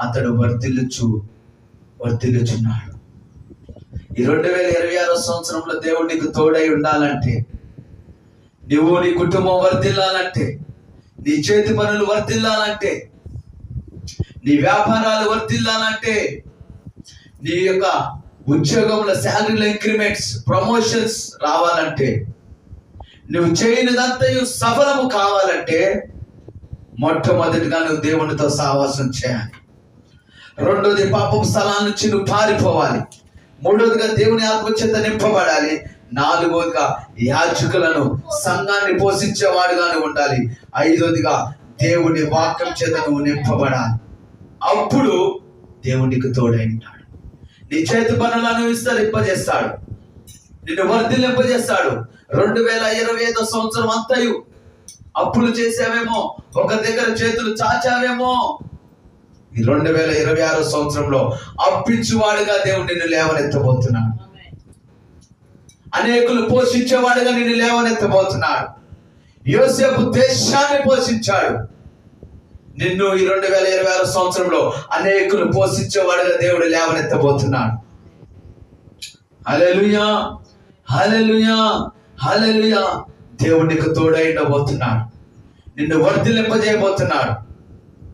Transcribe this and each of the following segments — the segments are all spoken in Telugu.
అతడు వర్ధిల్లుచున్నాడు. ఈ 2026 సంవత్సరంలో దేవుడు నీకు తోడై ఉండాలంటే, నువ్వు నీ కుటుంబం వర్ధిల్లాలంటే, నీ చేతి పనులు వర్ధిల్లాలంటే, నీ వ్యాపారాలు వర్ధిల్లాలంటే, నీ యొక్క ఉద్యోగంలో శాలరీలో ఇంక్రిమెంట్స్, ప్రమోషన్స్ రావాలంటే, నువ్వు చేయనిదంతయు సఫలము కావాలంటే, మొట్టమొదటిగా నువ్వు దేవునితో సహవాసం చేయాలి. రెండోది పాపపు స్థలాల నుంచి నువ్వు పారిపోవాలి. మూడోదిగా దేవుని ఆత్మచేత నింపబడాలి. నాలుగోదిగా యాజకులను, సంఘాన్ని పోషించేవాడుగానే ఉండాలి. ఐదోదిగా దేవుని వాక్యం చేత నువ్వు నింపబడాలి. అప్పుడు దేవునికి తోడై ఉంటాడు. నీ చేతి పనులను విస్తరింపజేస్తాడు, నిన్ను వర్ధిల్లింపజేస్తాడు. 2025 సంవత్సరం అంతయు అప్పులు చేసావేమో, ఒక దగ్గర చేతులు చాచావేమో, ఈ 2026 సంవత్సరంలో అప్పించువాడుగా దేవుడు నిన్ను లేవనెత్తబోతున్నాడు. అనేకులు పోషించేవాడుగా నిన్ను లేవనెత్తబోతున్నాడు. యోసేపు దేశాన్ని పోషించాడు. నిన్ను ఈ 2026 సంవత్సరంలో అనేకులు పోషించేవాడుగా దేవుడు లేవనెత్తబోతున్నాడు. హల్లెలూయా, హల్లెలూయా, హల్లెలూయా. దేవుడు నీకు తోడై ఉండబోతున్నాడు, నిన్ను వర్ధిల్లింపజేయబోతున్నాడు.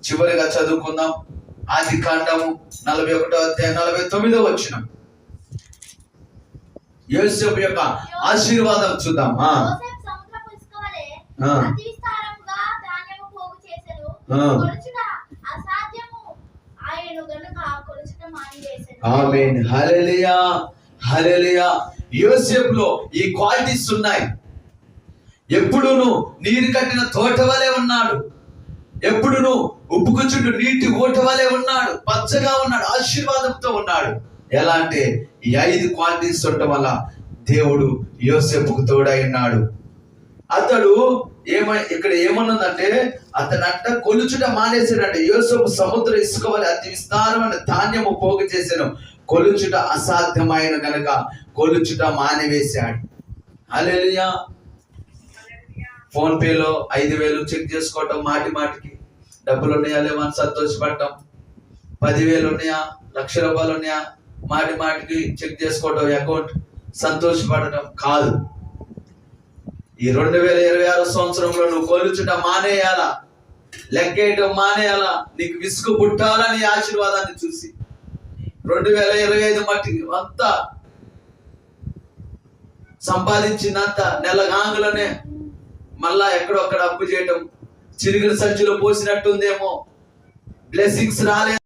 చివరిగా చదువుకుందాం. ఆదికాండము 41వ అధ్యాయం 49వ వచనం. యోసేపు యొక్క ఆశీర్వాదం చూద్దాం. ఆమేన్, హల్లెలూయా, హల్లెలూయా. యోసేపులో ఈ క్వాలిటీస్ ఉన్నాయి. ఎప్పుడును నీరు కట్టిన తోట వలె ఉన్నాడు, ఎప్పుడును ఉప్పుకు చుట్టూ నీటి ఓట వలె ఉన్నాడు, పచ్చగా ఉన్నాడు, ఆశీర్వాదంతో ఉన్నాడు. ఎలా అంటే ఈ 5 క్వాలిటీస్ ఉండటం వల్ల దేవుడు యోసేపుకు తోడై ఉన్నాడు. అతడు ఇక్కడ ఏమన్నదంటే, అతనంట కొలుచుట మానేసాడంట. యోసేపు సముద్ర ఇసుక వలె అతి విస్తారమైన ధాన్యము పోగు చేశాను, కొలుచుట అసాధ్యమైన గనక కొలుచుట మానివేశాడు. హల్లెలూయా. ఫోన్ పేలో 5,000 చెక్ చేసుకోవటం, మాటికి డబ్బులు ఉన్నాయా లేవా అని సంతోషపడటం, 10,000 ఉన్నాయా, ₹1,00,000 ఉన్నాయా, మాటికి చెక్ చేసుకోవటం, అకౌంట్ సంతోషపడటం కాదు. ఈ 2026 సంవత్సరంలో నువ్వు కొలుచుట మానేయాలా, లెక్కేయటం మానేయాలా. నీకు విసుగు పుట్టాలని ఆశీర్వాదాన్ని చూసి 2025 మట్టికి అంతా సంపాదించినంత నెలగాంగులనే మళ్ళా ఎక్కడొక్కడ అప్పు చేయటం, చిరుగుల సంచిలో పోసినట్టుందేమో, బ్లెస్సింగ్స్ రాలేదు.